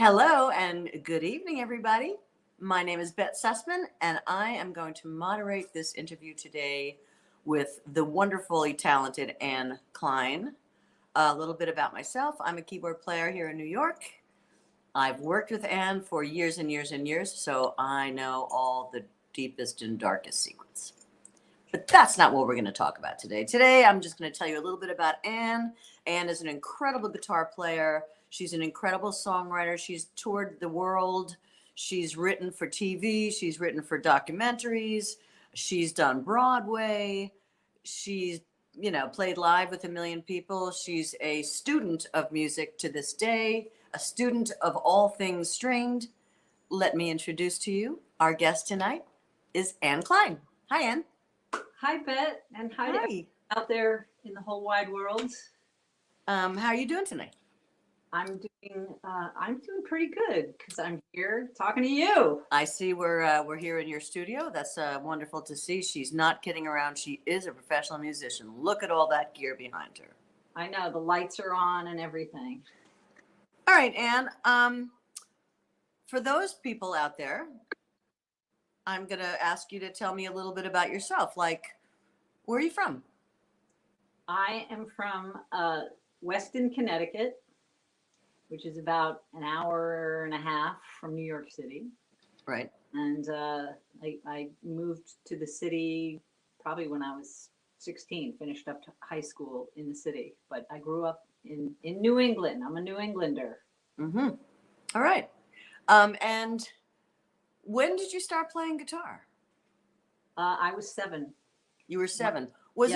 Hello and good evening, everybody. My name is Bette Sussman, and I am going to moderate this interview today with the wonderfully talented Ann Klein. A little bit about myself. I'm a keyboard player here in New York. I've worked with Ann for years and years and years, so I know all the deepest and darkest secrets. But that's not what we're going to talk about today. Today, I'm just going to tell you a little bit about Ann. Ann is an incredible guitar player. She's an incredible songwriter. She's toured the world. She's written for TV. She's written for documentaries. She's done Broadway. She's, played live with 1 million people. She's a student of music to this day, a student of all things stringed. Let me introduce to you our guest tonight is Ann Klein. Hi, Ann. Hi, Bette, and hi to everyone out there in the whole wide world. How are you doing tonight? I'm doing pretty good because I'm here talking to you. I see we're here in your studio. That's wonderful to see. She's not kidding around. She is a professional musician. Look at all that gear behind her. I know, the lights are on and everything. All right, Ann. For those people out there, I'm going to ask you to tell me a little bit about yourself. Like, where are you from? I am from Weston, Connecticut, which is about an hour and a half from New York City. Right. And I moved to the city probably when I was 16, finished up to high school in the city. But I grew up in New England. I'm a New Englander. Mm-hmm. All right. And when did you start playing guitar? I was 7. You were 7. Was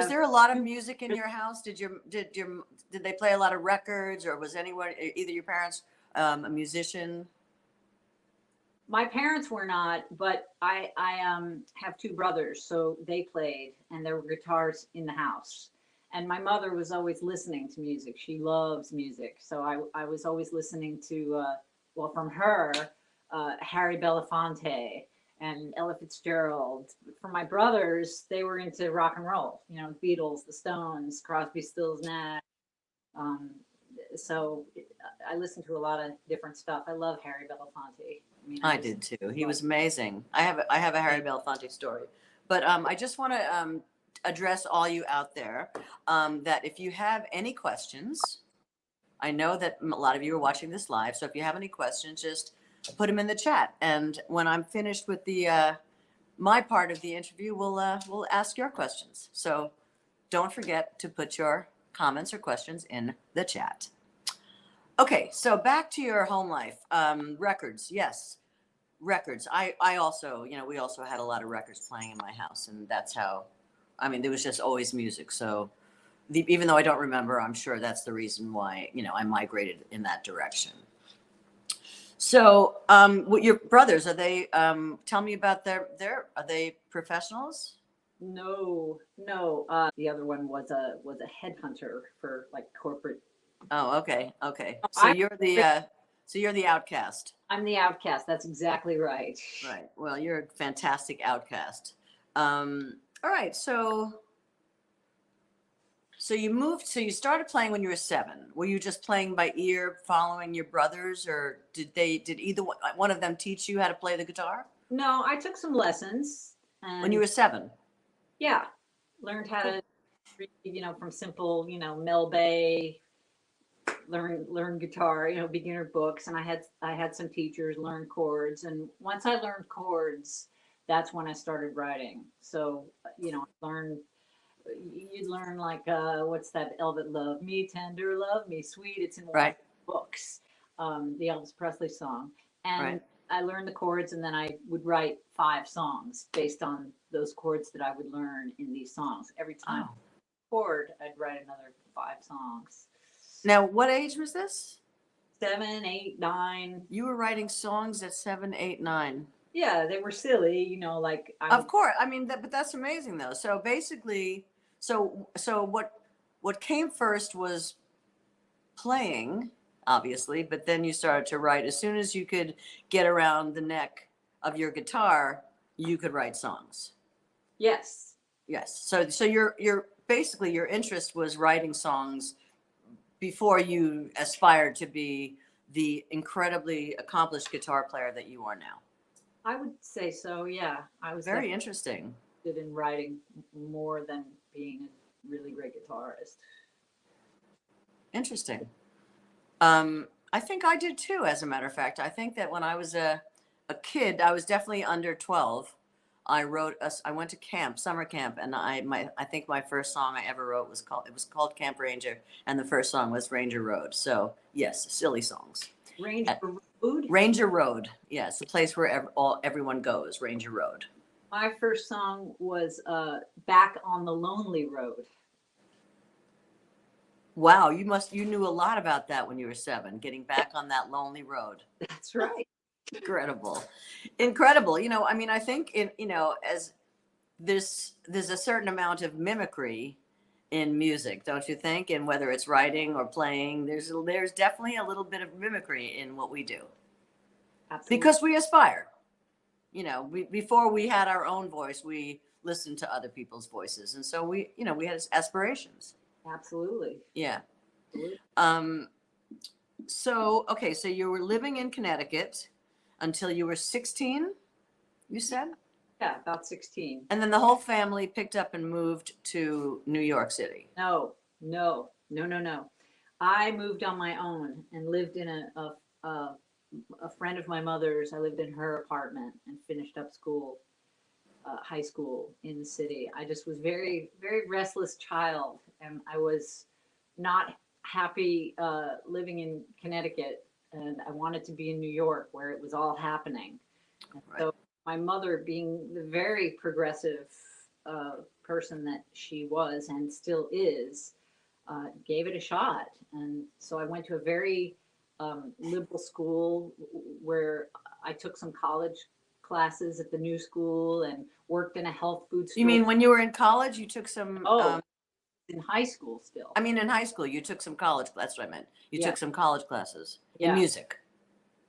there a lot of music in your house? Did they play a lot of records, or was anyone, either your parents, a musician? My parents were not, but I have 2 brothers, so they played, and there were guitars in the house. And my mother was always listening to music. She loves music, so I was always listening to from her. Harry Belafonte and Ella Fitzgerald. For my brothers, they were into rock and roll, Beatles, the Stones, Crosby, Stills, Nash. So I listened to a lot of different stuff. I love Harry Belafonte. I did too. He was amazing. I have a Harry Belafonte story, but I just want to address all you out there that if you have any questions, I know that a lot of you are watching this live, so if you have any questions, just put them in the chat, and when I'm finished with the my part of the interview, we'll ask your questions. So don't forget to put your comments or questions in the chat. Okay, so back to your home life. Records, yes, records. I also, we also had a lot of records playing in my house, and that's how. There was just always music. So even though I don't remember, I'm sure that's the reason why I migrated in that direction. So, your brothers, are they? Tell me about their. Are they professionals? No. The other one was a headhunter for like corporate. Oh, okay. So you're the outcast. I'm the outcast. That's exactly right. Right. Well, you're a fantastic outcast. All right. So you moved. So you started playing when you were 7. Were you just playing by ear, following your brothers, or did either one of them teach you how to play the guitar? No, I took some lessons. When you were 7. Yeah, learned how to read, from simple, Mel Bay. Learn guitar, beginner books, and I had some teachers learn chords, and once I learned chords, that's when I started writing. So you'd learn like what's that Elvis, love me tender, love me sweet, it's in right. books, the Elvis Presley song, and right. I learned the chords, and then I would write 5 songs based on those chords that I would learn in these songs. Every time chord, I'd write another 5 songs. Now, what age was this? 7, 8, 9. You were writing songs at 7, 8, 9. Yeah, they were silly, like. Of course, but that's amazing though. So basically, so what came first was playing, obviously, but then you started to write. As soon as you could get around the neck of your guitar, you could write songs. Yes. So you're basically, your interest was writing songs before you aspired to be the incredibly accomplished guitar player that you are now. I would say so. Yeah, I was Very interesting. interested in writing more than being a really great guitarist. Interesting. I think I did too, as a matter of fact. I think that when I was a kid, I was definitely under 12. I went to camp, summer camp, and I think my first song I ever wrote was called Camp Ranger, and the first song was Ranger Road. So yes, silly songs. Ranger Road? Ranger Road. Yes, the place where everyone goes, Ranger Road. My first song was Back on the Lonely Road. Wow, you knew a lot about that when you were 7, getting back on that lonely road. That's right. Incredible. I mean, I think as there's a certain amount of mimicry in music, don't you think? And whether it's writing or playing, there's definitely a little bit of mimicry in what we do. Absolutely. Because we aspire. Before we had our own voice, we listened to other people's voices, and so we had aspirations. Absolutely. Yeah. Absolutely. So you were living in Connecticut until you were 16, you said? Yeah, about 16. And then the whole family picked up and moved to New York City. No. I moved on my own and lived in a friend of my mother's. I lived in her apartment and finished up school, high school in the city. I just was very, very restless child, and I was not happy living in Connecticut, and I wanted to be in New York where it was all happening. And Right. so my mother, being the very progressive person that she was and still is, gave it a shot. And so I went to a very liberal school where I took some college classes at the new school and worked in a health food store. You mean when you were in college, you took some? In high school still. I mean, in high school, you took some college. That's what I meant. You took some college classes in Yeah. music.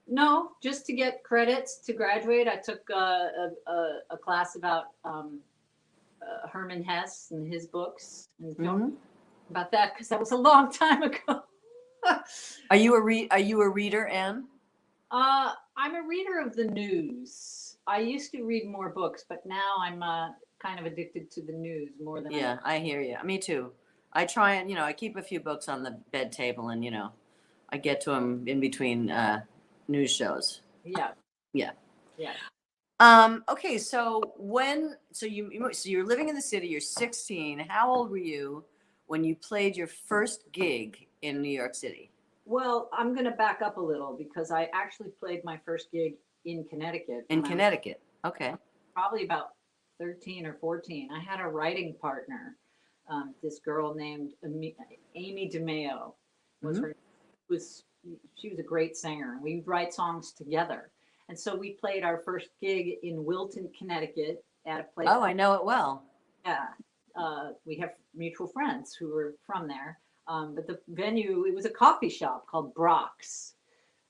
No, just to get credits to graduate. I took a class about Herman Hesse and his books and Mhm. about that, because that was a long time ago. Are you a reader, Ann? I'm a reader of the news. I used to read more books, but now I'm kind of addicted to the news more than Yeah, I hear you. Me too. I try and I keep a few books on the bed table, and I get to them in between news shows. Yeah. Yeah. Yeah. Okay, so you're living in the city. You're 16. How old were you when you played your first gig in New York City? Well, I'm going to back up a little because I actually played my first gig in Connecticut. In Connecticut. Okay. Probably about 13 or 14. I had a writing partner, this girl named Amy DeMeo. She was a great singer, and we'd write songs together. And so we played our first gig in Wilton, Connecticut at a place. Oh, I know it well. Yeah. We have mutual friends who were from there. But the venue, it was a coffee shop called Brock's.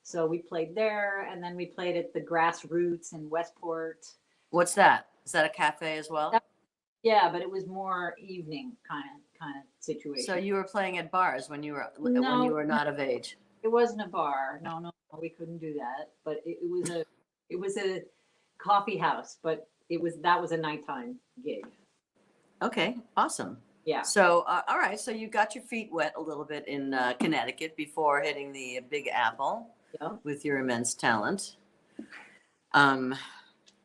So we played there, and then we played at the Grassroots in Westport. What's that? Is that a cafe as well? Yeah, but it was more evening kind of situation. So you were playing at bars when you were not of age. It wasn't a bar. No, we couldn't do that. But it was a coffee house. But that was a nighttime gig. Okay, awesome. Yeah. So all right, so you got your feet wet a little bit in Connecticut before hitting the Big Apple with your immense talent.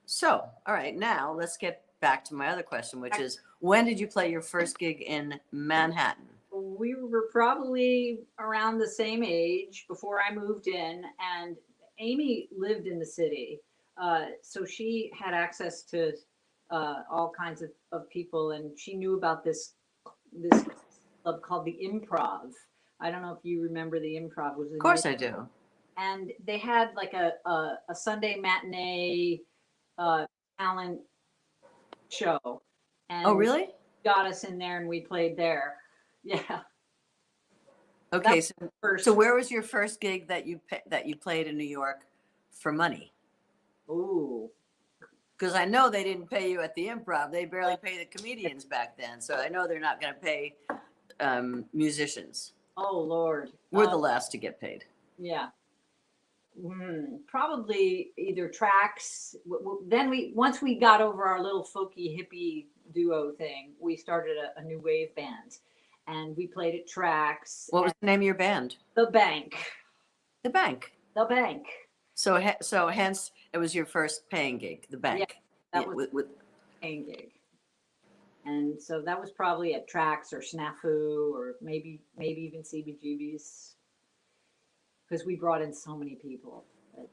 So all right, now let's get back to my other question, which is, when did you play your first gig in Manhattan? We were probably around the same age before I moved in, and Amy lived in the city, so she had access to all kinds of people, and she knew about this club called the Improv. I don't know if you remember the Improv. Of course I do. And they had like a Sunday matinee talent show. And oh, really? Got us in there, and we played there. Yeah. Okay, so where was your first gig that you played in New York for money? Ooh. Because I know they didn't pay you at the Improv. They barely pay the comedians back then. So I know they're not going to pay musicians. Oh, Lord. We're the last to get paid. Yeah. Probably either tracks. Then once we got over our little folky hippie duo thing, we started a new wave band, and we played at tracks. What was the name of your band? The Bank. The Bank. The Bank. So hence it was your first paying gig, The Bank. Yeah, that Yeah, was with paying gig. And so that was probably at Tracks or Snafu or maybe even CBGB's, because we brought in so many people that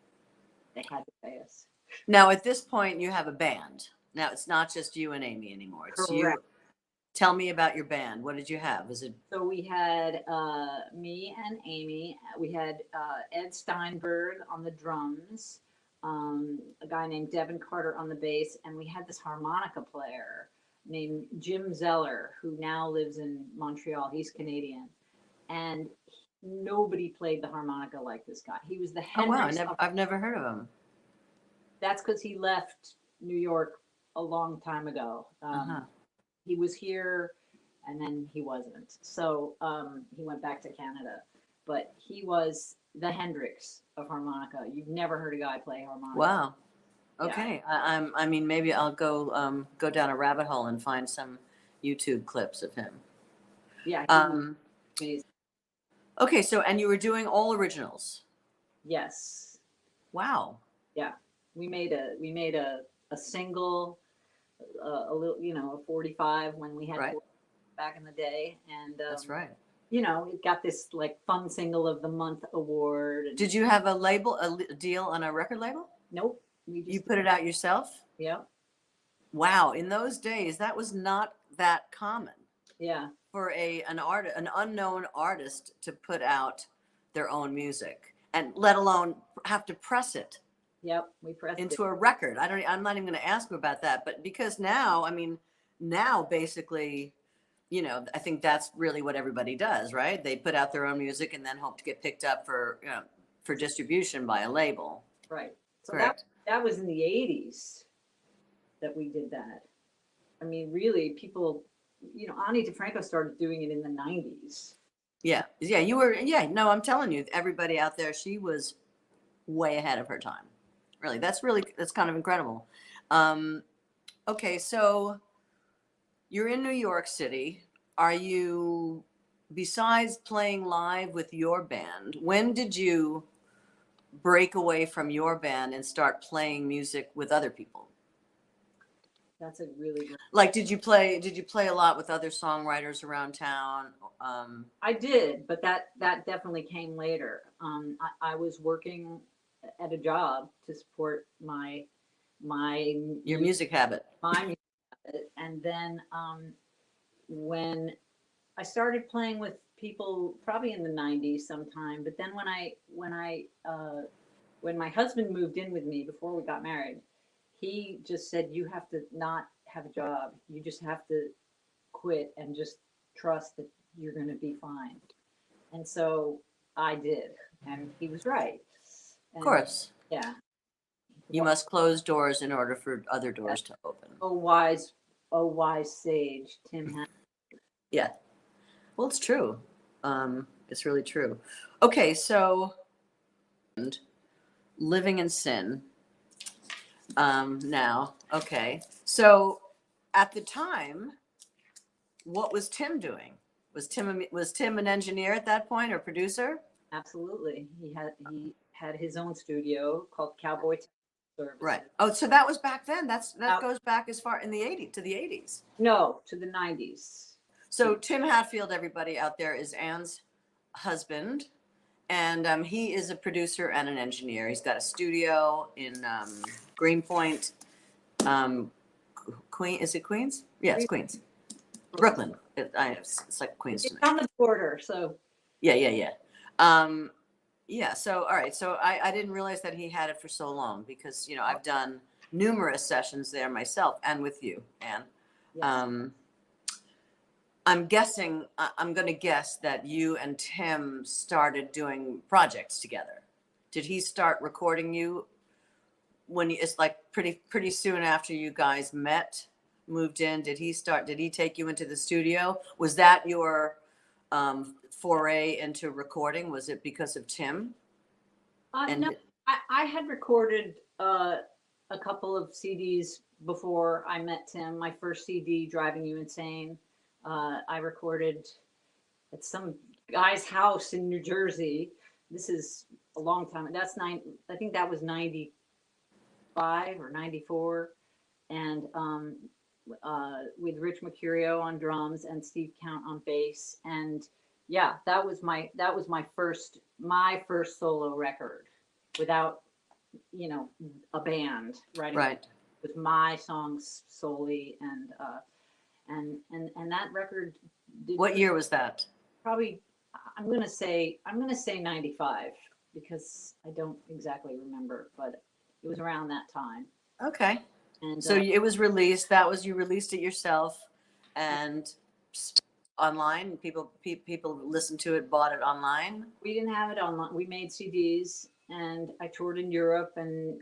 they had to pay us. Now at this point you have a band. Now it's not just you and Amy anymore. It's Correct. you. Tell me about your band. What did you have? Was it? So we had me and Amy. We had Ed Steinberg on the drums, a guy named Devin Carter on the bass, and we had this harmonica player named Jim Zeller, who now lives in Montreal. He's Canadian, and nobody played the harmonica like this guy. He was the Hendrix. Oh wow, I've never heard of him. That's because he left New York a long time ago. He was here, and then he wasn't. So he went back to Canada. But he was the Hendrix of harmonica. You've never heard a guy play harmonica. Wow. Okay. Yeah. I mean, maybe I'll go down a rabbit hole and find some YouTube clips of him. Yeah. Amazing. Okay. So, and you were doing all originals. Yes. Wow. Yeah. We made a single, a little, a 45 when we had right. back in the day, and that's right. It got this like fun single of the month award. Did you have a deal on a record label? Nope. You put it out yourself? Yeah. Wow. In those days, that was not that common. Yeah. For an unknown artist to put out their own music, and let alone have to press it. Yep, we pressed into a record. I'm not even going to ask you about that, but because now basically, I think that's really what everybody does, right? They put out their own music and then hope to get picked up for distribution by a label. Right. So correct. That was in the 80s that we did that. I mean, really, people, Ani DiFranco started doing it in the 90s. Yeah. Yeah. You were. Yeah. No, I'm telling you, everybody out there, she was way ahead of her time. Really, that's kind of incredible. Okay, so you're in New York City. Are you, besides playing live with your band, when did you break away from your band and start playing music with other people? That's a really good. Like, did you play a lot with other songwriters around town? I did, but that definitely came later. I was working at a job to support your music habit. My music habit. And then when I started playing with people, probably in the 90s sometime, but then when my husband moved in with me before we got married, he just said, you have to not have a job. You just have to quit and just trust that you're going to be fine. And so I did, and he was right. Of course. Yeah. You must close doors in order for other doors to open. Oh, wise sage, Tim. Yeah. Well, it's true. It's really true. Okay, so living in sin. Now, okay. So at the time, what was Tim doing? Was Tim an engineer at that point or producer? Absolutely. He had his own studio called Cowboy Service. Right. Oh, so that was back then. That goes back as far in the 80s. No, to the 90s. So Tim Hatfield, everybody out there, is Ann's husband, and he is a producer and an engineer. He's got a studio in Greenpoint, Is it Queens? Yeah, it's Queens. Brooklyn. It's like Queens to me. It's on the border, so. Yeah. Yeah. So, all right. So I didn't realize that he had it for so long because, I've done numerous sessions there myself and with you, Ann. Yes. I'm going to guess that you and Tim started doing projects together. Did he start recording you it's like pretty soon after you guys moved in? Did he take you into the studio? Was that your foray into recording? Was it because of Tim? No, I had recorded a couple of CDs before I met Tim. My first CD, Driving You Insane, I recorded at some guy's house in New Jersey. This is a long time. That's I think that was 95 or 94. And with Rich Mercurio on drums and Steve Count on bass. And yeah, that was my first solo record without, a band writing. Right. With my songs solely, and that record did. What year was that? Probably, I'm gonna say 95 because I don't exactly remember, but it was around that time. Okay. And So it was released. You released it yourself, and online. People listened to it, bought it online. we didn't have it online. We made CDs, and I toured in Europe and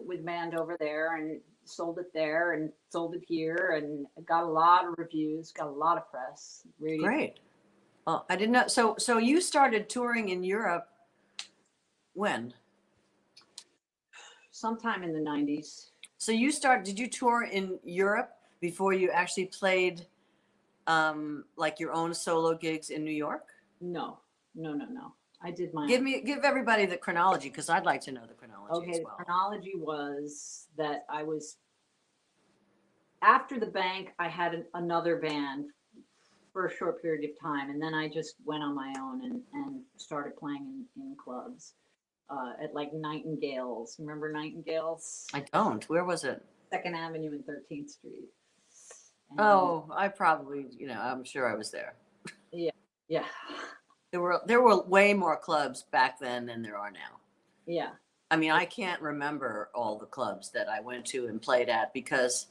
with band over there, and sold it there and sold it here, and got a lot of reviews, got a lot of press. Radio. Great. Oh, I didn't know. So you started touring in Europe when? Sometime in the 90s. So did you tour in Europe before you actually played like your own solo gigs in New York? No. I did my Give everybody the chronology, because I'd like to know the chronology as Okay, well. the chronology was that I was, after the Bank, I had another band for a short period of time, and then I just went on my own and started playing in clubs at like Nightingales. Remember Nightingales? I don't. Where was it? 2nd Avenue and 13th Street. And, Oh, I probably, I'm sure I was there. yeah. There were way more clubs back then than there are now. Yeah. I mean, I can't remember all the clubs that I went to and played at, because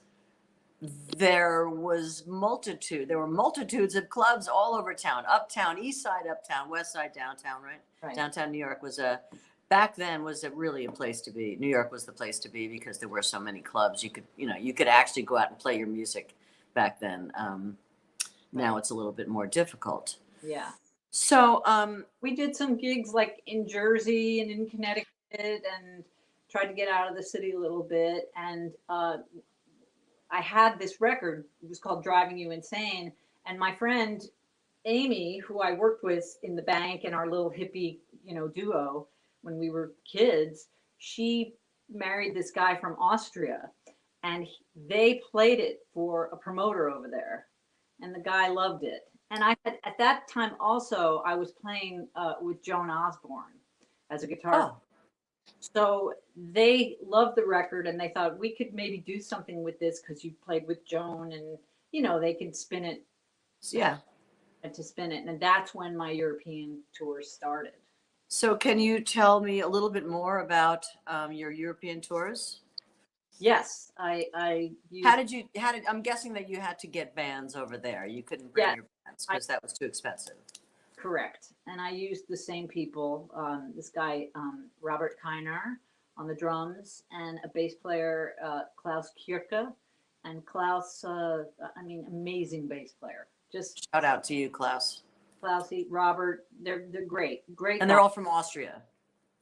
there were multitudes of clubs all over town. Uptown, East Side, Uptown, West Side, Downtown, right? Right. Downtown New York back then was really a place to be. New York was the place to be because there were so many clubs. You could actually go out and play your music back then. Now it's a little bit more difficult. Yeah. So we did some gigs like in Jersey and in Connecticut, and tried to get out of the city a little bit. And I had this record. It was called Driving You Insane. And my friend Amy, who I worked with in the Bank and our little hippie, duo when we were kids, she married this guy from Austria, and they played it for a promoter over there, and the guy loved it. And I had, at that time also, I was playing with Joan Osborne as a guitar. oh, So they loved the record, and they thought we could maybe do something with this because you played with Joan, and they could spin it. yeah. To spin it, and that's when my European tour started. So can you tell me a little bit more about your European tours? Yes, I used, I'm guessing that you had to get bands over there. You couldn't bring your bands because that was too expensive. correct, and I used the same people. This guy Robert Kiner on the drums, and a bass player Klaus Kierke, and Klaus. Amazing bass player. Just Shout out to you, Klaus. Klausy, Robert. They're great, And they're all from Austria.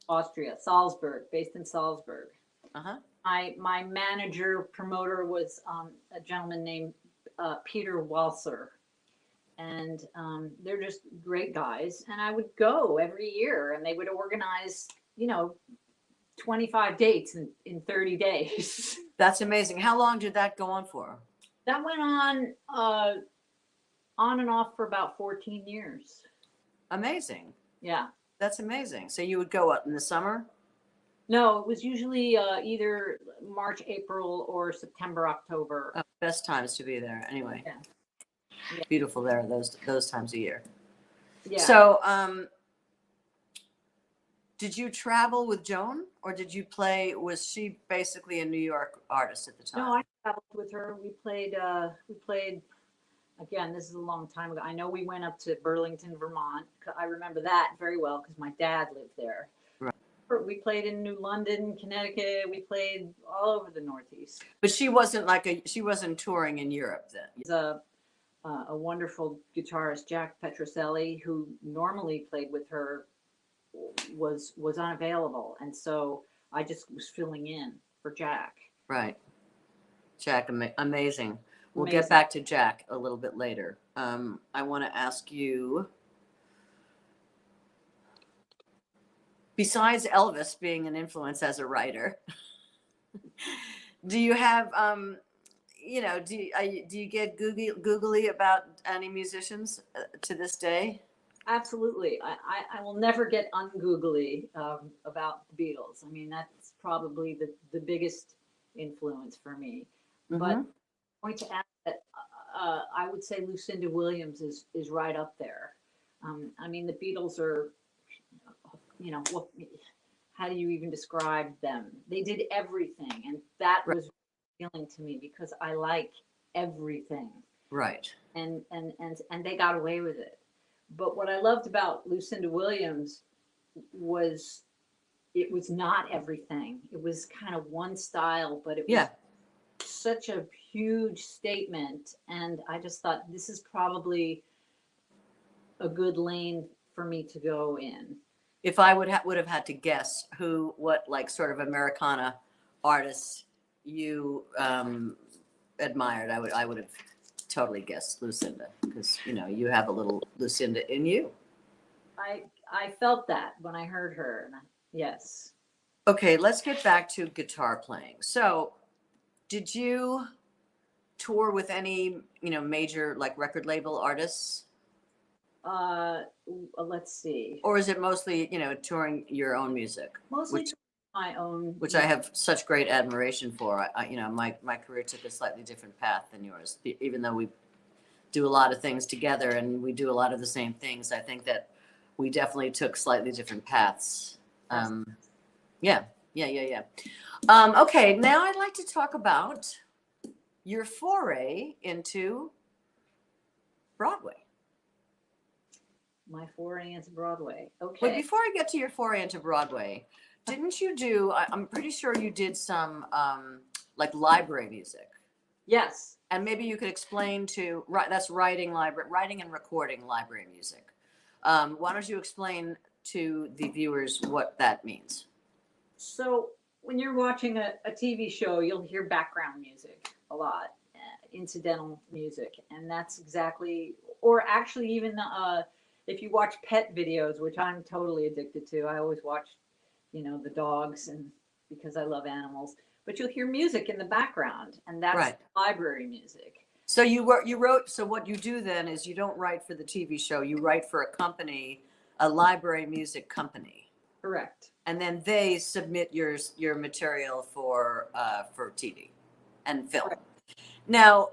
Austria, Salzburg, based in Salzburg. Uh-huh. My manager promoter was a gentleman named Peter Walser, and they're just great guys. And I would go every year, and they would organize 25 dates in 30 days. That's amazing. How long did that go on for? That went on and off for about 14 years. Amazing. Yeah. That's amazing. So you would go up in the summer? No, it was usually either March, April, or September, October. Oh, best times to be there. Anyway, Yeah. Beautiful there those times a year. Yeah. So, did you travel with Joan, or did you play? Was she basically a New York artist at the time? No, I traveled with her. We played. Again, this is a long time ago. I know we went up to Burlington, Vermont. I remember that very well because my dad lived there. Right. We played in New London, Connecticut. We played all over the Northeast. But she wasn't touring in Europe then. There's a wonderful guitarist, Jack Petroselli, who normally played with her was unavailable, and so I just was filling in for Jack. Right. Jack, amazing. We'll Amazing. get back to Jack a little bit later. I want to ask you, besides Elvis being an influence as a writer, do you have, do you get googly about any musicians to this day? Absolutely. I will never get ungoogly about the Beatles. I mean, that's probably the biggest influence for me. But I'm going to add that I would say Lucinda Williams is right up there. I mean, the Beatles are, how do you even describe them? They did everything, and that was appealing to me because I like everything. Right. And they got away with it. But what I loved about Lucinda Williams was it was not everything. It was kind of one style, but it was such a huge statement. And I just thought this is probably a good lane for me to go in. If I would have had to guess what like sort of Americana artists you admired, I would have totally guessed Lucinda, because you have a little Lucinda in you. I felt that when I heard her. Yes. Okay, let's get back to guitar playing. So, did you tour with any major like record label artists? Let's see. Or is it mostly touring your own music? Mostly my own, which I have such great admiration for. My career took a slightly different path than yours, even though we do a lot of things together and we do a lot of the same things. I think that we definitely took slightly different paths. Yeah. Okay, now I'd like to talk about your foray into Broadway. My foray into Broadway. Okay. But before I get to your foray into Broadway, didn't you do, I'm pretty sure you did some like library music. Yes. And maybe you could explain that's writing and recording library music. Why don't you explain to the viewers what that means? So when you're watching a TV show, you'll hear background music a lot, incidental music. And that's exactly, or actually even if you watch pet videos, which I'm totally addicted to, I always watch, the dogs, and because I love animals, but you'll hear music in the background, and that's library music. So you wrote, so what you do then is you don't write for the TV show, you write for a company, a library music company. Correct. And then they submit your material for TV and film. Correct. Now,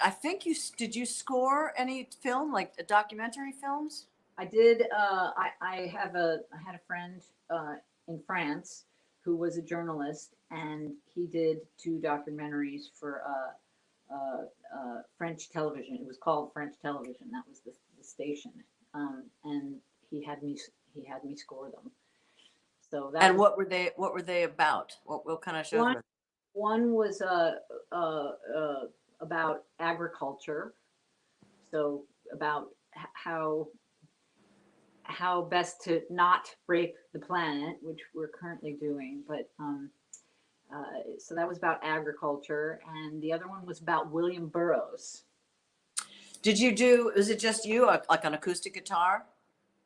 I think did you score any film, like documentary films? I did. I had a friend in France who was a journalist, and he did 2 documentaries for French television. It was called French Television. That was the station, and he had me score them. So that. And what were they about? What kind of shows were they? One was about agriculture, so about how best to not rape the planet, which we're currently doing. But so that was about agriculture, and the other one was about William Burroughs. Was it just you, like an acoustic guitar?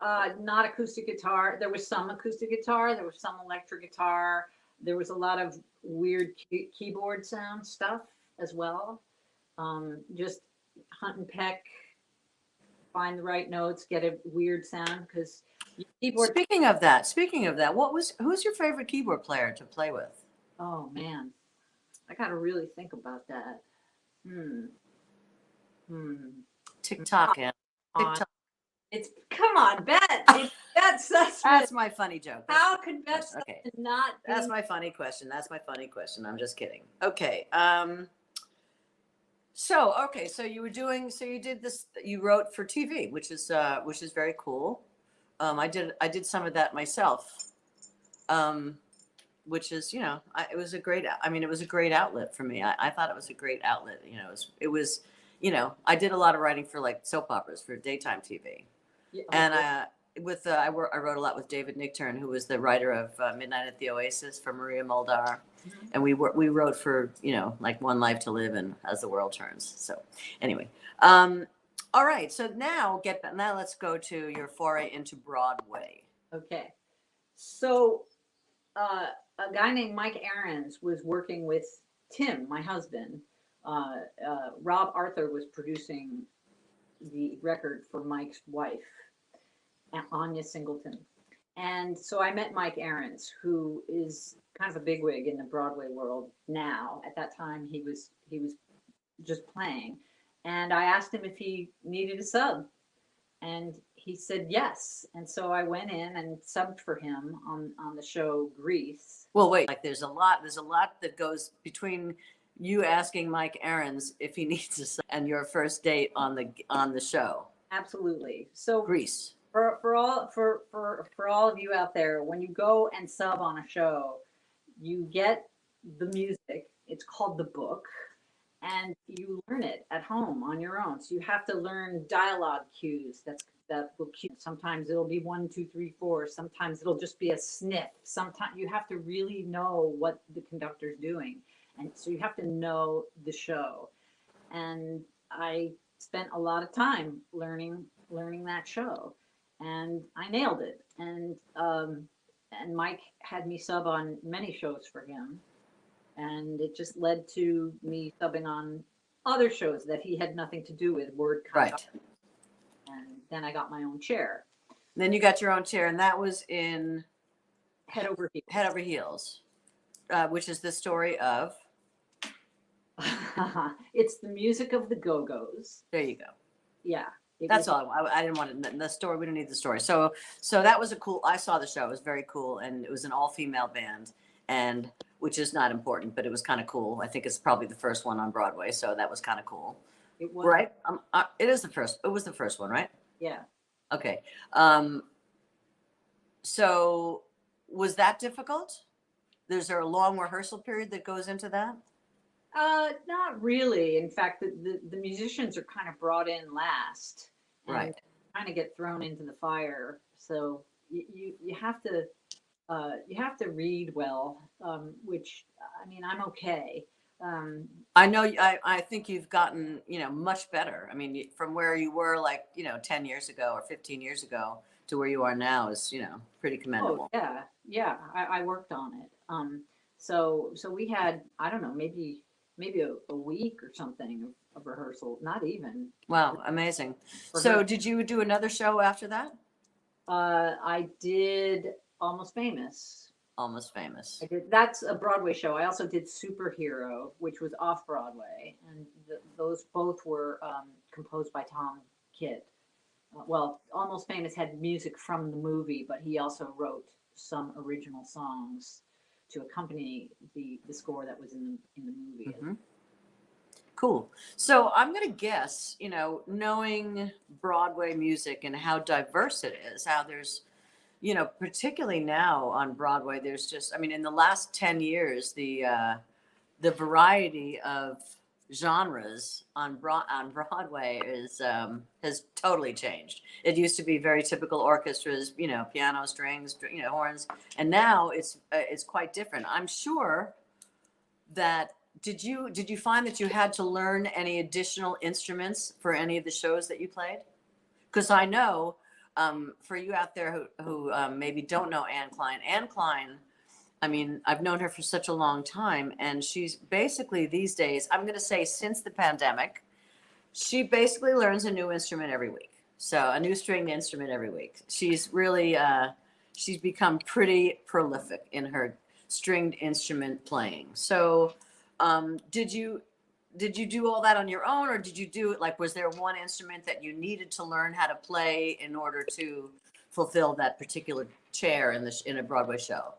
Not acoustic guitar. There was some acoustic guitar. There was some electric guitar. There was a lot of weird keyboard sound stuff as well. Just hunt and peck, find the right notes, get a weird sound, because keyboard. Speaking of that, who's your favorite keyboard player to play with? Oh man, I gotta really think about that. TikTok, Ann. TikTok. Come on, Bet. That's my funny joke. How could Bet not? That's my funny question. I'm just kidding. Okay. So you did this. You wrote for TV, which is very cool. I did some of that myself. Which is, it was a great outlet for me. I thought it was a great outlet. It was, I did a lot of writing for like soap operas for daytime TV. Yeah, and with I wrote a lot with David Nichtern, who was the writer of Midnight at the Oasis for Maria Muldaur, and we wrote for like One Life to Live and As the World Turns. So anyway, all right. So now let's go to your foray into Broadway. Okay. So a guy named Mike Ahrens was working with Tim, my husband. Rob Arthur was producing the record for Mike's wife, Anya Singleton. And so I met Mike Ahrens, who is kind of a bigwig in the Broadway world now. At that time, he was just playing. And I asked him if he needed a sub. And he said yes. And so I went in and subbed for him on the show Grease. Well, wait, like there's a lot that goes between you asking Mike Ahrens if he needs a sub and your first date on the show. Absolutely. So Grease. For all of you out there, when you go and sub on a show, you get the music. It's called the book, and you learn it at home on your own. So you have to learn dialogue cues. That will cue. Sometimes it'll be 1, 2, 3, 4. Sometimes it'll just be a sniff. Sometimes you have to really know what the conductor's doing, and so you have to know the show. And I spent a lot of time learning that show. And I nailed it. And Mike had me sub on many shows for him. And it just led to me subbing on other shows that he had nothing to do with, word kind. Right. And then I got my own chair. Then you got your own chair, and that was in Head Over Heels. Head Over Heels, which is the story of. It's the music of the Go-Go's. There you go. Yeah. That's all. I didn't want the story. We don't need the story. So that was I saw the show. It was very cool, and it was an all-female band, and which is not important, but it was kind of cool. I think it's probably the first one on Broadway, so that was kind of cool. It was. Right? It is the first. It was the first one, right? Yeah. Okay. So was that difficult? Is there a long rehearsal period that goes into that? Not really. In fact, the musicians are kind of brought in last. And Right. kind of get thrown into the fire. So you have to read well, which I mean, I'm okay. I know. I think you've gotten much better. I mean, from where you were 10 years ago or 15 years ago to where you are now is pretty commendable. Oh, yeah. I worked on it. So we had, I don't know, maybe a week or something of rehearsal. Not even. Wow, amazing. So did you do another show after that? I did Almost Famous. Almost Famous. That's a Broadway show. I also did Superhero, which was off Broadway, and those both were composed by Tom Kidd. Well, Almost Famous had music from the movie, but he also wrote some original songs to accompany the score that was in the movie. Mm-hmm. Cool. So I'm going to guess, knowing Broadway music and how diverse it is, how there's, particularly now on Broadway, there's just, I mean, in the last 10 years, the variety of genres on Broadway has totally changed. It used to be very typical orchestras, piano, strings, horns, and now it's quite different. I'm sure that did you find that you had to learn any additional instruments for any of the shows that you played? Because I know for you out there who maybe don't know Ann Klein, I mean, I've known her for such a long time, and she's basically these days, I'm going to say since the pandemic, she basically learns a new instrument every week. So a new stringed instrument every week. She's really, she's become pretty prolific in her stringed instrument playing. So did you do all that on your own, or did you do it, was there one instrument that you needed to learn how to play in order to fulfill that particular chair in a Broadway show?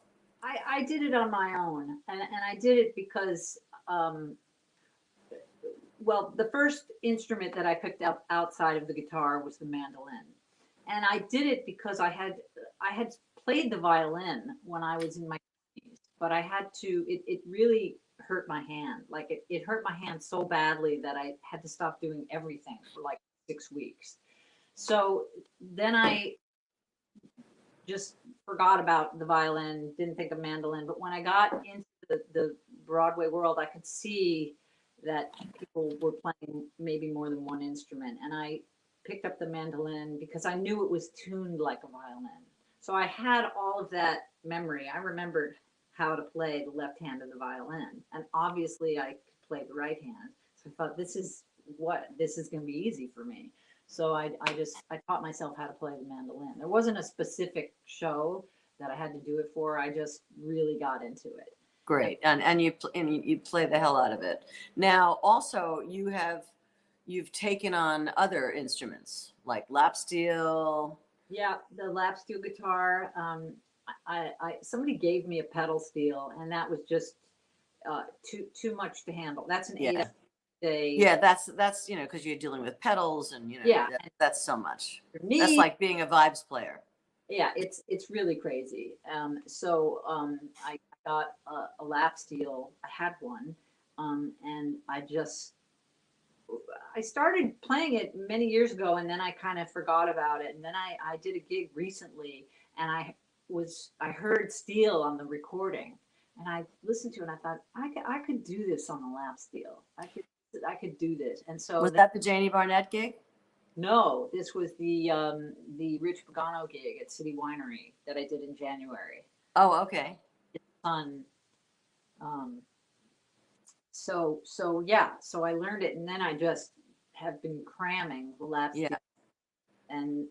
I did it on my own, and I did it because, well, the first instrument that I picked up outside of the guitar was the mandolin, and I did it because I had played the violin when I was in my 20s, but I had to. It really hurt my hand. It hurt my hand so badly that I had to stop doing everything for 6 weeks. So then I just forgot about the violin, didn't think of mandolin. But when I got into the Broadway world, I could see that people were playing maybe more than one instrument. And I picked up the mandolin because I knew it was tuned like a violin. So I had all of that memory. I remembered how to play the left hand of the violin. And obviously I could play the right hand. So I thought, this is going to be easy for me. So I taught myself how to play the mandolin. There wasn't a specific show that I had to do it for. I just really got into it. Great. And you play the hell out of it. Now, also you've taken on other instruments like lap steel. Yeah, the lap steel guitar. Somebody gave me a pedal steel, and that was just too much to handle. That's an 8 day. Yeah, that's because you're dealing with pedals and Yeah, that's so much. For me, that's like being a vibes player. Yeah, it's really crazy. I got a lap steel. I had one, and I started playing it many years ago, and then I kind of forgot about it. And then I did a gig recently, and I heard steel on the recording, and I listened to it, and I thought I could do this on the lap steel. I could do this. And so was that the Janie Barnett gig? No, this was the Rich Pagano gig at City Winery that I did in January. Oh, okay. It's fun. So I learned it, and then I just have been cramming the lap steel. And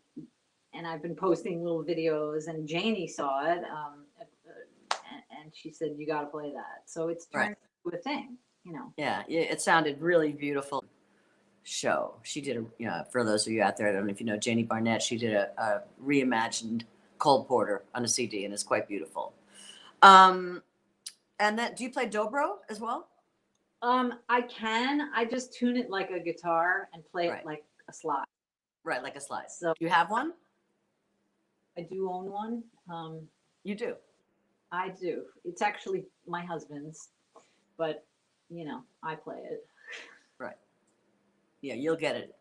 I've been posting little videos, and Janie saw it, and she said, "You got to play that." So it's turned into a thing, Yeah, it sounded really beautiful. Show she did for those of you out there, I don't know if you know Janie Barnett, she did a reimagined Cole Porter on a CD, and it's quite beautiful. And then do you play dobro as well? I just tune it like a guitar and play it like a slide. Right, like a slide. So do you have one? I do own one. You do? I do. It's actually my husband's, but I play it. Right. Yeah, you'll get it,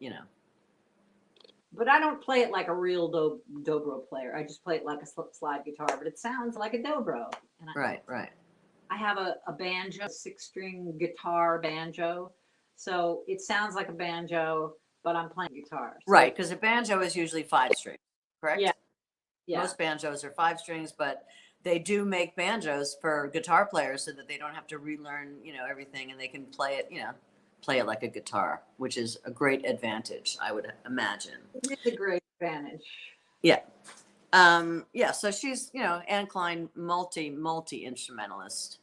But I don't play it like a real dobro player. I just play it like a slide guitar, but it sounds like a dobro. And right. I have a banjo, 6-string guitar banjo. So it sounds like a banjo, but I'm playing guitar. So, right, because a banjo is usually 5 strings, correct? Yeah. Most banjos are 5 strings, but they do make banjos for guitar players so that they don't have to relearn, everything, and they can play it like a guitar, which is a great advantage, I would imagine. It's a great advantage. Yeah. So she's, Ann Klein, multi-instrumentalist,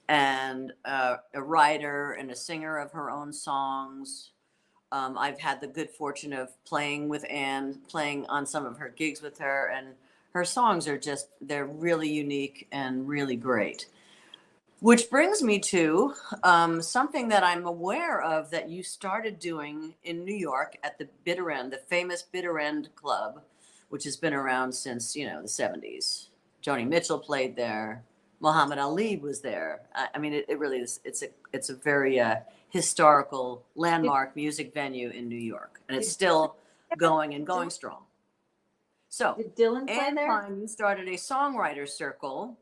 and a writer and a singer of her own songs. I've had the good fortune of playing with Ann, playing on some of her gigs with her, and her songs are they're really unique and really great. Which brings me to something that I'm aware of that you started doing in New York at the Bitter End, the famous Bitter End Club, which has been around since, the 70s. Joni Mitchell played there. Muhammad Ali was there. I mean, it really is. It's a very historical landmark music venue in New York, and it's still going strong. So, did Dylan play Ann there? Klein, you started a songwriter circle,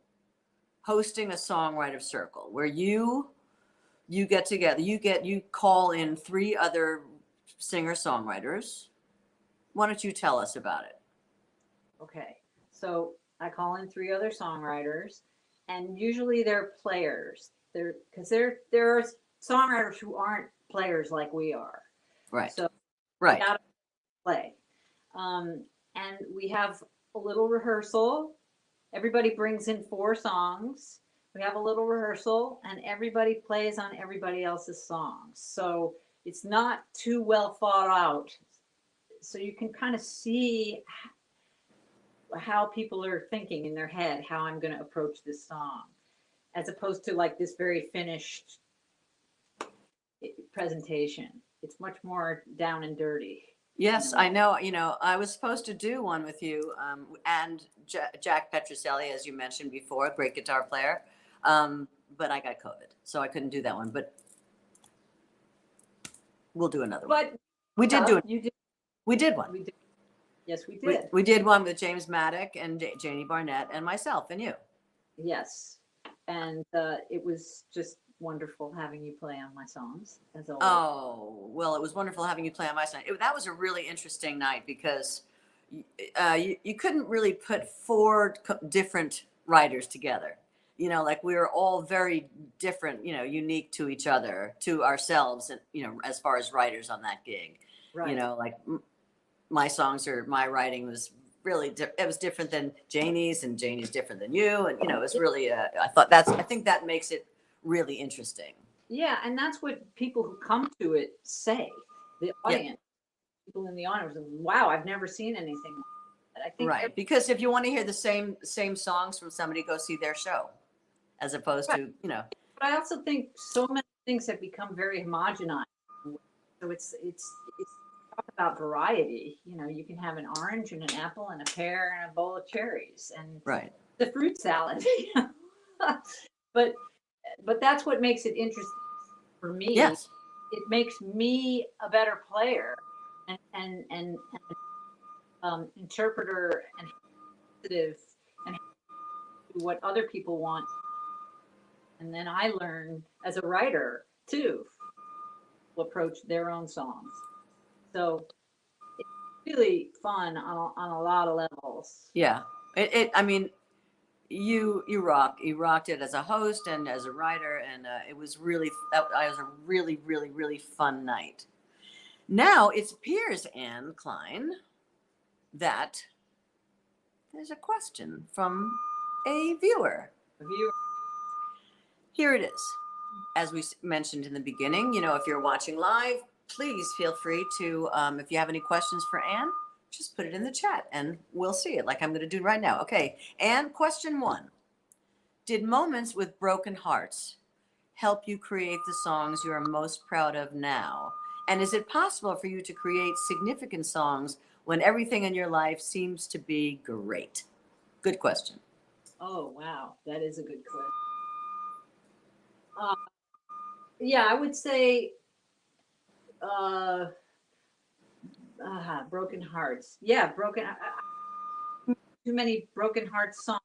hosting a songwriter circle where you get together, you call in 3 other singer-songwriters. Why don't you tell us about it? Okay, so I call in 3 other songwriters, and usually they're players. Because there are songwriters who aren't players like we are. Right. So right. We gotta play. And we have a little rehearsal. Everybody brings in 4 songs. We have a little rehearsal, and everybody plays on everybody else's songs. So it's not too well thought out. So you can kind of see how people are thinking in their head, how I'm going to approach this song, as opposed to like this very finished presentation. It's much more down and dirty. Yes, I know. I was supposed to do one with you and Jack Petroselli, as you mentioned before, a great guitar player. But I got COVID, so I couldn't do that one. But we'll do another one. But we did do it. You did. We did one. We did. Yes, we We, did. we did one with James Maddock and Janie Barnett and myself and you. Yes. And it was just wonderful having you play on my songs, as always. Oh, well, it was wonderful having you play on my side. That was a really interesting night because you couldn't really put four different writers together. You know, like we were all very different, you know, unique to each other, to ourselves, and, you know, as far as writers on that gig. Right. You know, like my songs or my writing was really, it was different than Janie's, and Janie's different than you. And, you know, it was really, I think that makes it really interesting. Yeah, and that's what people who come to it say. The audience, people in the audience, wow, I've never seen anything like that. I think Right, because if you want to hear the same songs from somebody, go see their show, as opposed to, you know. But I also think so many things have become very homogenized. So it's talk about variety. You know, you can have an orange and an apple and a pear and a bowl of cherries and Right. the fruit salad. but that's what makes it interesting for me. Yes. It makes me a better player and interpreter and sensitive and what other people want. And then I learn as a writer too, to approach their own songs. So it's really fun on a lot of levels. Yeah. I mean, you rocked it as a host and as a writer, and it was really, that was a really, really, really fun night. Now it appears, Ann Klein, that there's a question from a viewer. Here it is. As we mentioned in the beginning, you know, if you're watching live, please feel free to, if you have any questions for Ann, just put it in the chat and we'll see it, like I'm going to do right now. Okay, Ann, question 1. Did moments with broken hearts help you create the songs you are most proud of now? And is it possible for you to create significant songs when everything in your life seems to be great? Good question. Oh, wow. That is a good question. Yeah, I would say broken hearts. Yeah, too many broken hearts songs.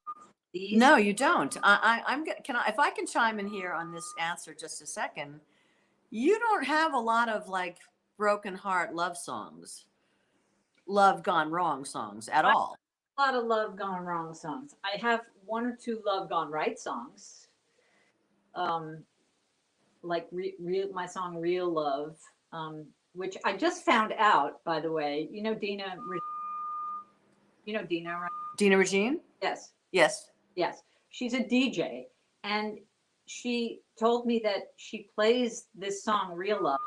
These. No, you don't. I'm if I can chime in here on this answer just a second. You don't have a lot of like broken heart love songs, love gone wrong songs at all. A lot of love gone wrong songs. I have 1 or 2 love gone right songs. Like my song "Real Love," which I just found out, by the way. You know Dina. You know Dina, right? Dina Regine? Yes. Yes. Yes. She's a DJ, and she told me that she plays this song "Real Love"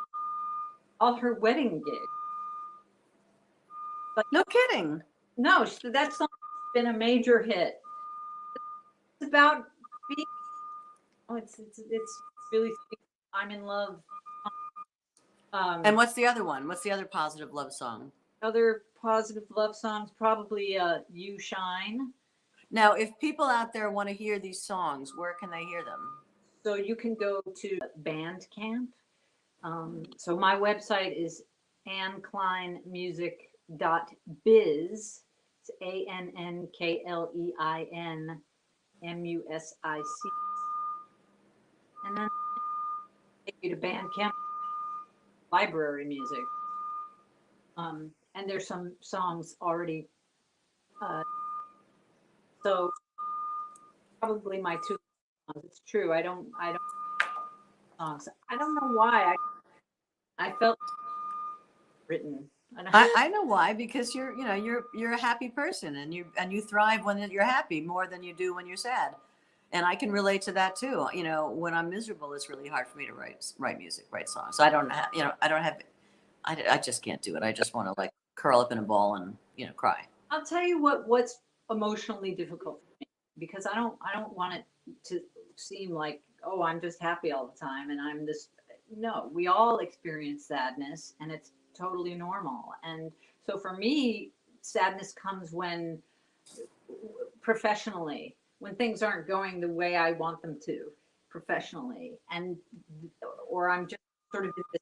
all her wedding gigs. But no kidding. No, that song's been a major hit. It's about being. Oh, it's really sweet. I'm in love. And what's the other one? What's the other positive love song? Other positive love songs, probably "You Shine." Now, if people out there want to hear these songs, where can they hear them? So you can go to Bandcamp. So my website is annkleinmusic.biz. It's ANNKLEINMUSIC. And then take you to Bandcamp library music. And there's some songs already. So probably my 2 songs. It's true. I don't songs. I don't know why I felt written. I know why, because you're a happy person, and you thrive when you're happy more than you do when you're sad. And I can relate to that too. You know, when I'm miserable, it's really hard for me to write music, write songs. So I just can't do it. I just want to like curl up in a ball and, cry. I'll tell you what's emotionally difficult for me, because I don't want it to seem like, oh, I'm just happy all the time and I'm this. No, we all experience sadness, and it's totally normal. And so for me, sadness comes when professionally, when things aren't going the way I want them to professionally, or I'm just sort of in this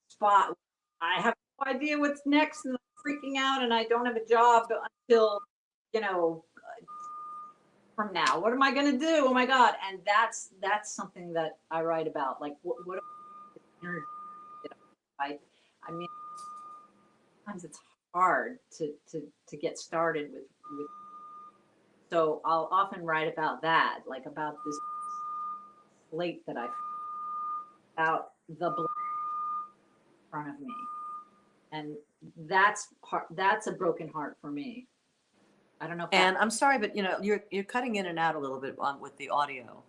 spot. I have no idea what's next, and freaking out and I don't have a job until, you know, from now. What am I going to do? Oh my God. And that's something that I write about. Like, what I mean, sometimes it's hard to get started with, so I'll often write about that, like about this slate that I about the in front of me. And that's a broken heart for me. I don't know. And I'm sorry, but you're cutting in and out a little bit with the audio.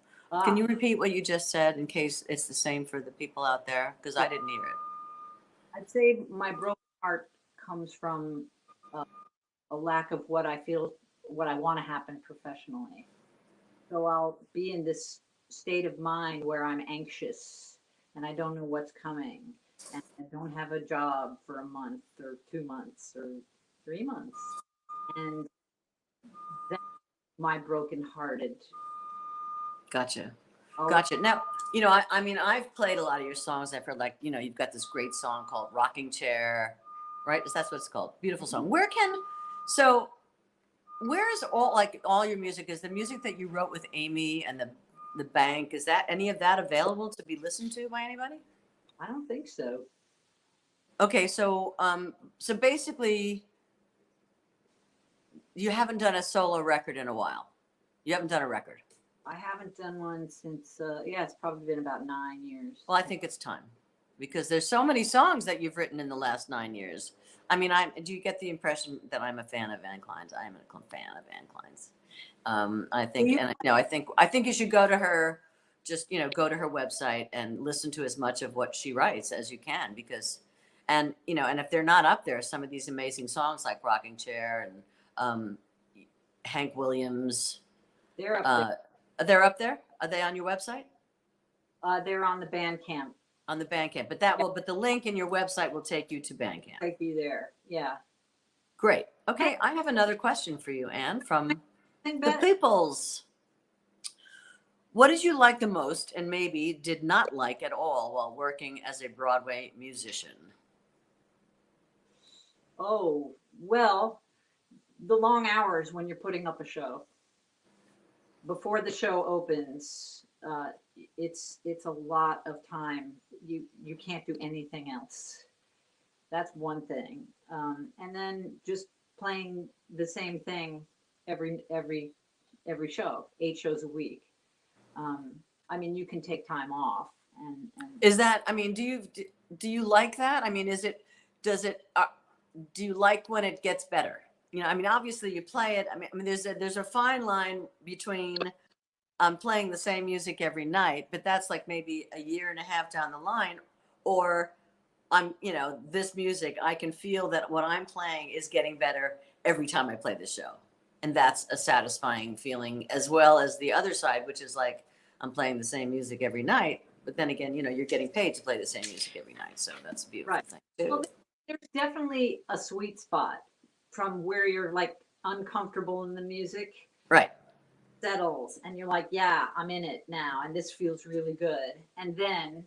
Can you repeat what you just said in case it's the same for the people out there? Because I didn't hear it. I'd say my broken heart comes from a lack of what I feel, what I want to happen professionally. So I'll be in this state of mind where I'm anxious and I don't know what's coming, and I don't have a job for a month or 2 months or 3 months, and that's my broken-hearted. Gotcha. Gotcha. Now, I mean, I've played a lot of your songs. I've heard, like, you've got this great song called Rocking Chair, right? That's what it's called. Beautiful song. Where is all your music? Is the music that you wrote with Amy and the bank, is that any of that available to be listened to by anybody? I don't think so. Okay. So basically you haven't done a solo record in a while. You haven't done a record. I haven't done one since, it's probably been about 9 years. Well, I think it's time, because there's so many songs that you've written in the last 9 years. I mean, do you get the impression that I'm a fan of Ann Klein's? I am a fan of Ann Klein's. I think, I think you should go to her, go to her website and listen to as much of what she writes as you can, because, and if they're not up there, some of these amazing songs like Rocking Chair and Hank Williams, they're up there. They're up there. Are they on your website? They're on the Bandcamp. On the Bandcamp, but the link in your website will take you to Bandcamp. Take you there. Yeah. Great. Okay, I have another question for you, Ann, from the peoples. What did you like the most, and maybe did not like at all, while working as a Broadway musician? Oh, well, the long hours when you're putting up a show. Before the show opens, it's a lot of time. You can't do anything else. That's one thing. And then just playing the same thing every show, 8 shows a week. I mean, you can take time off. And is that? I mean, do you like that? I mean, do you like when it gets better? I mean, obviously you play it. I mean, there's a fine line between playing the same music every night, but that's like maybe a year and a half down the line, or this music, I can feel that what I'm playing is getting better every time I play the show. And that's a satisfying feeling, as well as the other side, which is like, I'm playing the same music every night, but then again, you're getting paid to play the same music every night. So that's a beautiful thing too. Well, there's definitely a sweet spot from where you're like uncomfortable in the music. Right. Settles and you're like, yeah, I'm in it now and this feels really good. And then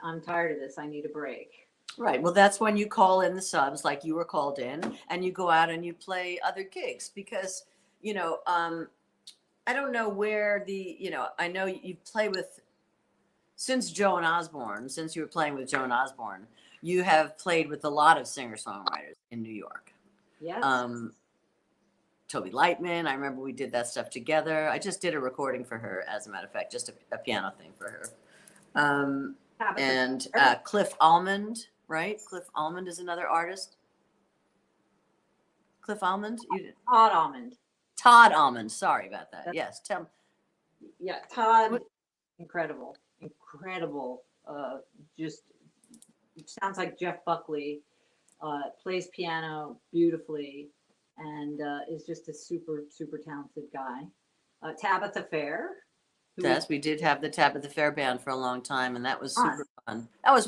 I'm tired of this. I need a break. Right. Well, that's when you call in the subs, like you were called in, and you go out and you play other gigs, because, I don't know where I know you play with, since you were playing with Joan Osborne, you have played with a lot of singer-songwriters in New York. Yes. Toby Lightman, I remember we did that stuff together. I just did a recording for her, as a matter of fact, just a piano thing for her. And Cliff Almond, right? Cliff Almond is another artist. Cliff Almond? Todd Almond. Todd Almond. Sorry about that. Yes. Yeah, Todd. Incredible. Just sounds like Jeff Buckley. Plays piano beautifully, and is just a super, super talented guy. Tabitha Fair. Yes, we did have the Tabitha Fair band for a long time, and that was super fun. That was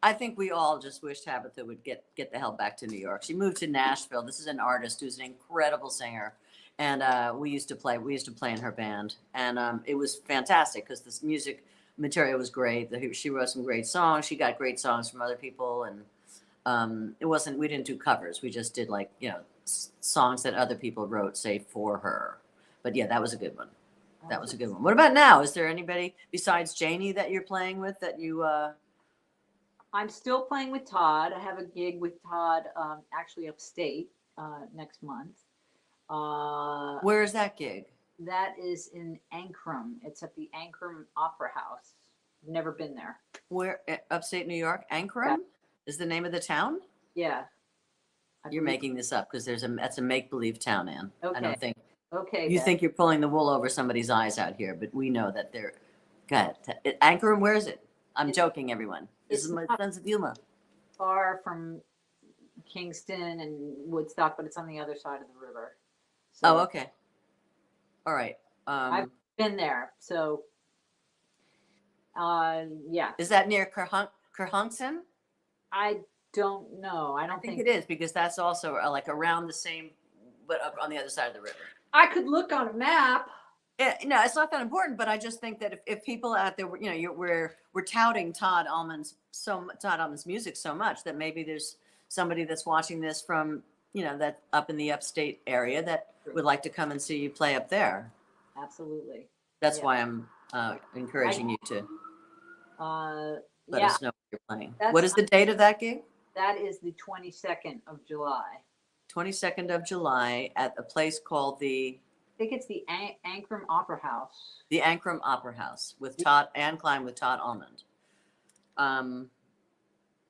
I think we all just wish Tabitha would get the hell back to New York. She moved to Nashville. This is an artist who's an incredible singer. And we used to play in her band, and it was fantastic because this music material was great. She wrote some great songs. She got great songs from other people, and it wasn't, we didn't do covers. We just did like, songs that other people wrote, say, for her. But yeah, that was a good one. That was a good one. What about now? Is there anybody besides Janie that you're playing with that you, I'm still playing with Todd. I have a gig with Todd, actually upstate, next month. where is that gig? That is in Ankrum. It's at the Ankrum Opera House. Never been there. Where, upstate New York? Ankrum Yeah. is the name of the town? Yeah. You're making this up because that's a make-believe town, Ann. I Okay. don't think. Okay. You Beth. think you're pulling the wool over somebody's eyes out here, but we know that they're. God, Ankrum, where is it? I'm joking, everyone. This is my sense of humor. Far from Kingston and Woodstock, but it's on the other side of the river. Oh, okay. All right. I've been there, so yeah. Is that near Kerhonkson? I don't know. I don't think it is because that's also like around the same, but up on the other side of the river. I could look on a map. Yeah, no, it's not that important, but I just think that if people out there, we're touting Todd Allman's music so much that maybe there's somebody that's watching this from, that up in the upstate area that would like to come and see you play up there. Absolutely. That's why I'm encouraging you to let us know what you're playing. What is the date of that gig? That is the 22nd of July. 22nd of July at a place called I think it's the Ankrum Opera House. The Ankrum Opera House with Ann Klein with Todd Allman.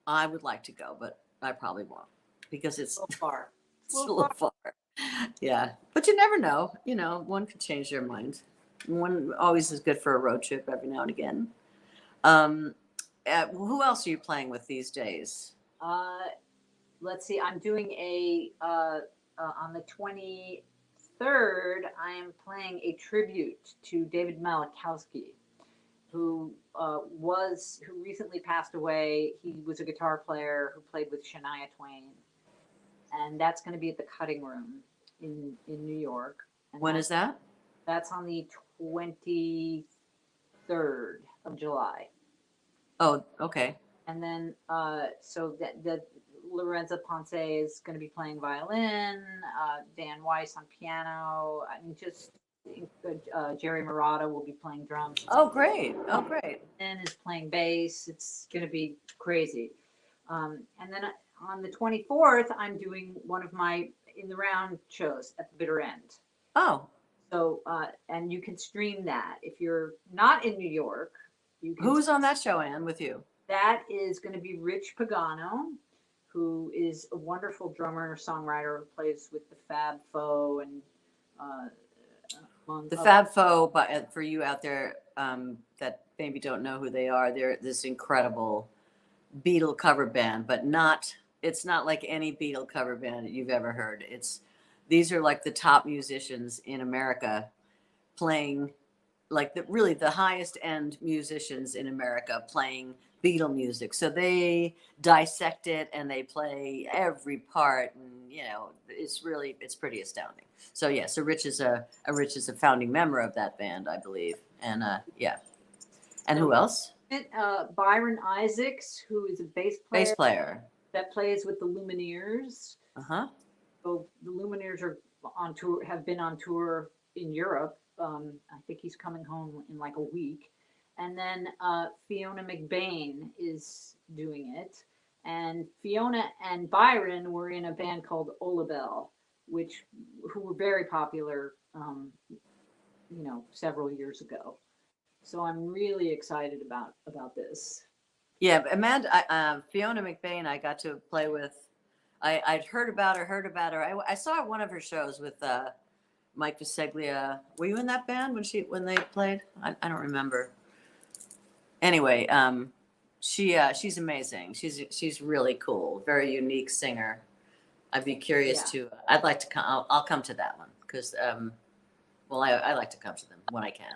I would like to go, but I probably won't because it's so far. It's a little far. Yeah, but you never know. One could change their mind. One always is good for a road trip every now and again. Who else are you playing with these days? Let's see. I'm doing on the 23rd. I am playing a tribute to David Malachowski, who recently passed away. He was a guitar player who played with Shania Twain, and that's going to be at the Cutting Room in New York. And when is that? That's on the 23rd of July. Oh, okay. And then, so that Lorenza Ponce is going to be playing violin, Dan Weiss on piano. I mean, just Jerry Murata will be playing drums. Oh, great. Oh, great. And is playing bass. It's going to be crazy. And then on the 24th, I'm doing one of my In the Round shows at the Bitter End. Oh. So, and you can stream that. If you're not in New York, you can. Who's on that show, Ann, with you? That is going to be Rich Pagano, who is a wonderful drummer and songwriter who plays with the Fab Four and the Fab Four. But for you out there that maybe don't know who they are, they're this incredible Beatle cover band, but it's not like any Beatle cover band that you've ever heard. These are like the top musicians in America playing, like the highest end musicians in America playing Beatle music. So they dissect it and they play every part, and it's pretty astounding. So yeah, so Rich is a founding member of that band, I believe, and yeah. And who else? Byron Isaacs, who is a bass player that plays with the Lumineers. So the Lumineers are on tour, have been on tour in Europe. I think he's coming home in like a week. And then Fiona McBain is doing it. And Fiona and Byron were in a band called Olabelle, who were very popular, several years ago. So I'm really excited about this. Yeah, Amanda, Fiona McBain, I got to play with. I'd heard about her. I saw one of her shows with Mike Viseglia. Were you in that band when they played? I don't remember. Anyway, she's amazing. She's really cool. Very unique singer. I'd be curious to. I'd like to come. I'll come to that one because I like to come to them when I can.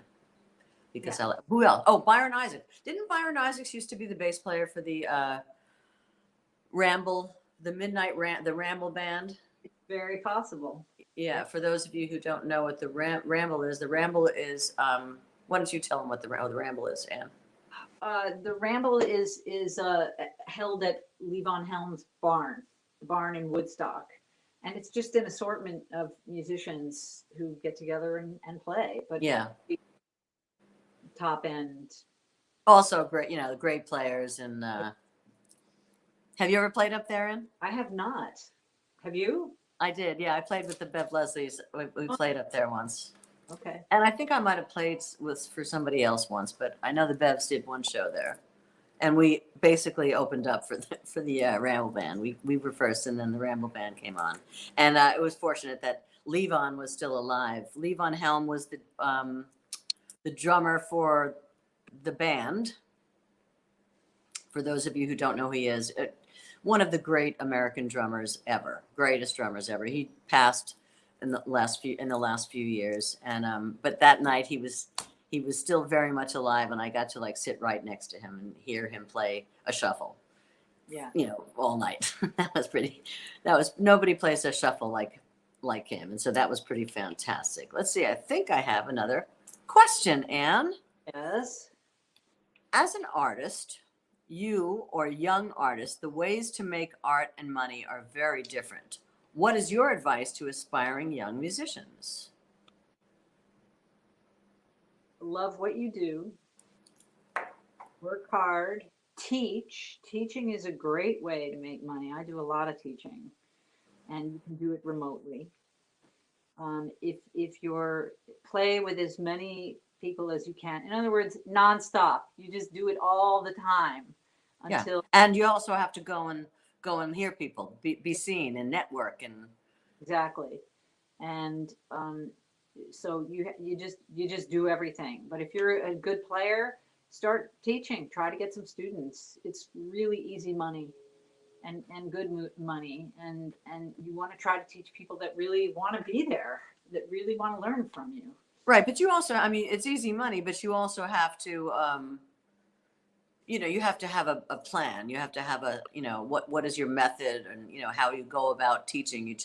Because who else? Oh, Byron Isaacs. Didn't Byron Isaacs used to be the bass player for the Ramble, the Ramble band? It's very possible. Yeah, for those of you who don't know what the Ramble is, why don't you tell them what the Ramble is, Ann? The Ramble is held at Levon Helm's barn in Woodstock, and it's just an assortment of musicians who get together and play. But Yeah. Top end. Also great, great players. And have you ever played up there, Ann? I have not. Have you? I did. Yeah, I played with the Bev Leslies. We played up there once. Okay. And I think I might have played for somebody else once, but I know the Bevs did one show there, and we basically opened up for the Ramble Band. We were first, and then the Ramble Band came on, and it was fortunate that Levon was still alive. Levon Helm was the drummer for the band. For those of you who don't know who he is, one of the great American drummers ever, greatest drummers ever. He passed in the last few years, and but that night he was still very much alive, and I got to sit right next to him and hear him play a shuffle. Yeah. All night. That was nobody plays a shuffle like him, and so that was pretty fantastic. Let's see. I think I have another question, Ann. Yes. As an artist, you or young artists, the ways to make art and money are very different. What is your advice to aspiring young musicians? Love what you do. Work hard. Teach. Teaching is a great way to make money. I do a lot of teaching, and you can do it remotely. If you're play with as many people as you can. In other words, nonstop. You just do it all the time until. Yeah. And you also have to go and hear people, be seen and network and. Exactly. And so you just do everything. But if you're a good player, start teaching. Try to get some students. It's really easy money, and good money. And you want to try to teach people that really want to be there, that really want to learn from you. Right, but you also, it's easy money, but you also have to, you have to have a plan. You have to have what is your method, and how you go about teaching.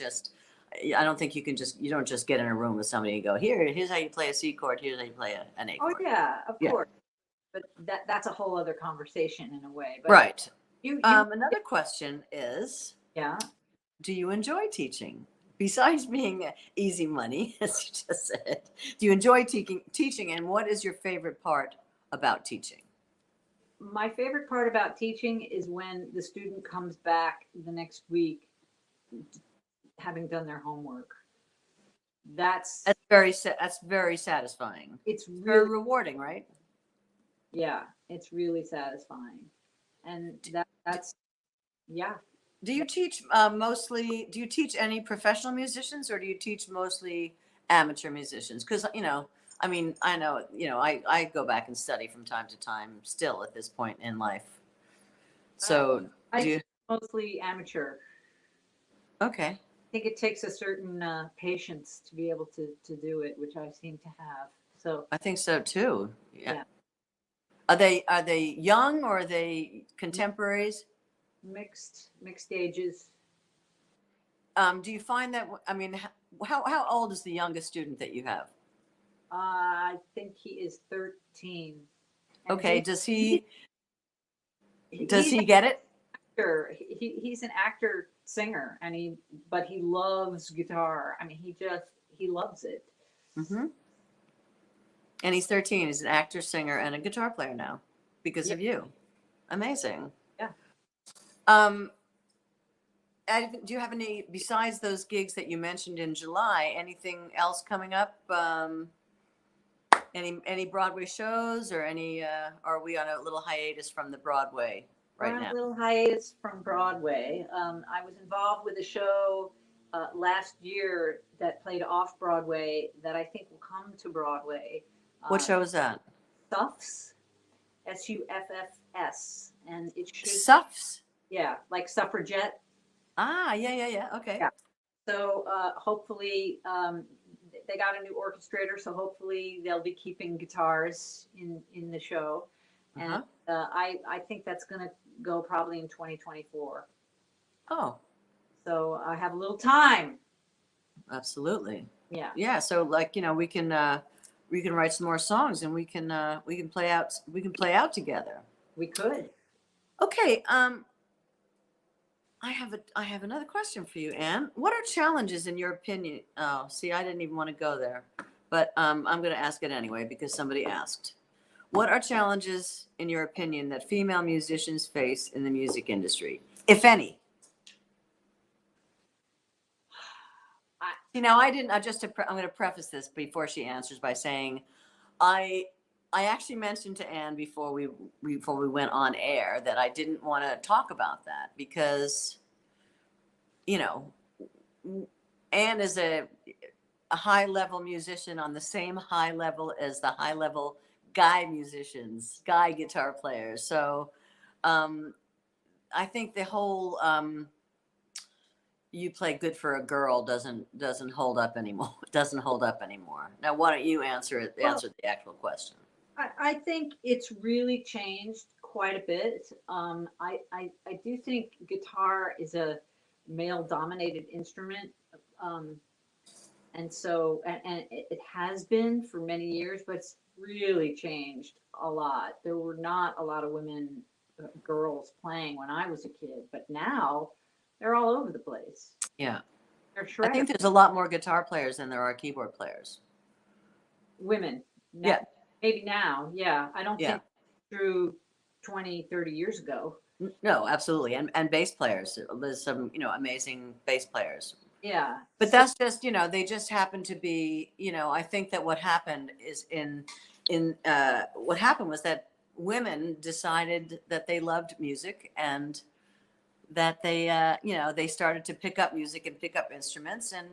I don't think you don't just get in a room with somebody and go, here's how you play a C chord, here's how you play an A chord. Oh yeah, of course. But that's a whole other conversation in a way. But right. You another question is, yeah. Do you enjoy teaching? Besides being easy money, as you just said, do you enjoy teaching, and what is your favorite part about teaching? My favorite part about teaching is when the student comes back the next week having done their homework. That's very satisfying. It's very really rewarding, right? Yeah, it's really satisfying. And that's yeah. Do you teach mostly? Do you teach any professional musicians, or do you teach mostly amateur musicians? Because I know, I go back and study from time to time, still at this point in life. So I teach mostly amateur. Okay. I think it takes a certain patience to be able to do it, which I seem to have. So I think so too. Yeah. Are they young, or are they contemporaries? Mixed ages. Do you find that, how old is the youngest student that you have? I think he is 13. Okay. Does he get it? Actor. He's an actor singer, but he loves guitar. He loves it. Mm-hmm. And he's 13. He's an actor, singer, and a guitar player now because of you. Amazing. Yeah. Do you have any, besides those gigs that you mentioned in July, anything else coming up? Any Broadway shows, or any? Are we on a little hiatus from the Broadway right now? We're on a little hiatus from Broadway. I was involved with a show last year that played off Broadway that I think will come to Broadway. What show is that? Suffs, Suffs, and it should. Suffs? Yeah, like suffragette. Yeah. Okay. Yeah. So hopefully they got a new orchestrator, so hopefully they'll be keeping guitars in the show. And I think that's going to go probably in 2024. Oh. So I have a little time. Absolutely. Yeah. Yeah. So we can we can write some more songs, and we can play out together. We could. Okay. I have another question for you, Anne. What are challenges in your opinion? Oh, see, I didn't even want to go there, but I'm going to ask it anyway because somebody asked. What are challenges in your opinion that female musicians face in the music industry, if any? I didn't. I'm going to preface this before she answers by saying, I actually mentioned to Anne before we went on air that I didn't want to talk about that because, Anne is a high level musician on the same high level as the high level guy musicians, guy guitar players. So, I think the whole you play good for a girl doesn't hold up anymore. Doesn't hold up anymore. Now, why don't you answer the actual question? I think it's really changed quite a bit. I do think guitar is a male-dominated instrument, and so it has been for many years, but it's really changed a lot. There were not a lot of girls playing when I was a kid, but now they're all over the place. Yeah, they're I think there's a lot more guitar players than there are keyboard players. Women. Yeah. Maybe now, yeah. I don't think through 20, 30 years ago. No, absolutely. And bass players. There's some, amazing bass players. Yeah. But that's just, they just happen to be, I think that what happened is what happened was that women decided that they loved music and that they started to pick up music and pick up instruments. And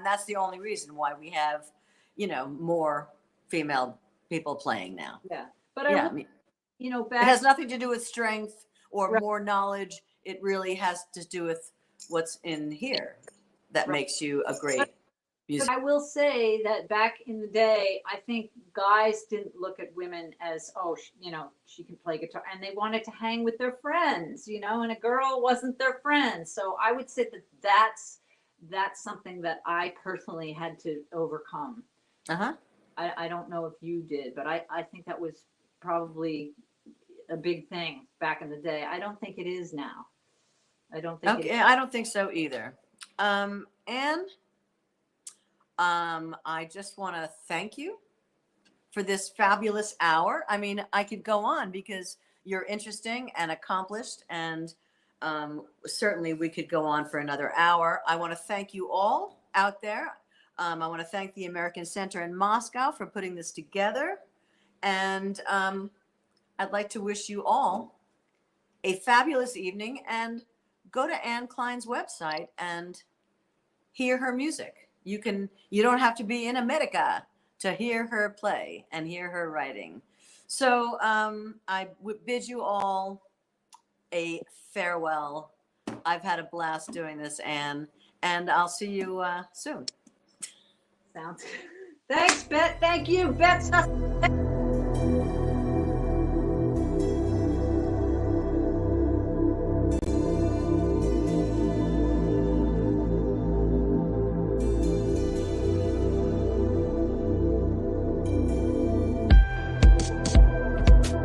that's the only reason why we have, more female people playing now. Yeah. But it has nothing to do with strength or more knowledge. It really has to do with what's in here that makes you a great musician. I will say that back in the day, I think guys didn't look at women as, she can play guitar, and they wanted to hang with their friends, and a girl wasn't their friend. So I would say that's something that I personally had to overcome. Uh-huh. I don't know if you did, but I think that was probably a big thing back in the day. I don't think it is now. I don't think. Okay, I don't think so either. And I just want to thank you for this fabulous hour. I mean, I could go on because you're interesting and accomplished, and certainly we could go on for another hour. I want to thank you all out there. I want to thank the American Center in Moscow for putting this together. And I'd like to wish you all a fabulous evening, and go to Ann Klein's website and hear her music. You don't have to be in America to hear her play and hear her writing. So I would bid you all a farewell. I've had a blast doing this, Ann, and I'll see you soon. Sounds good. Thanks, Bet. Thank you, Bet.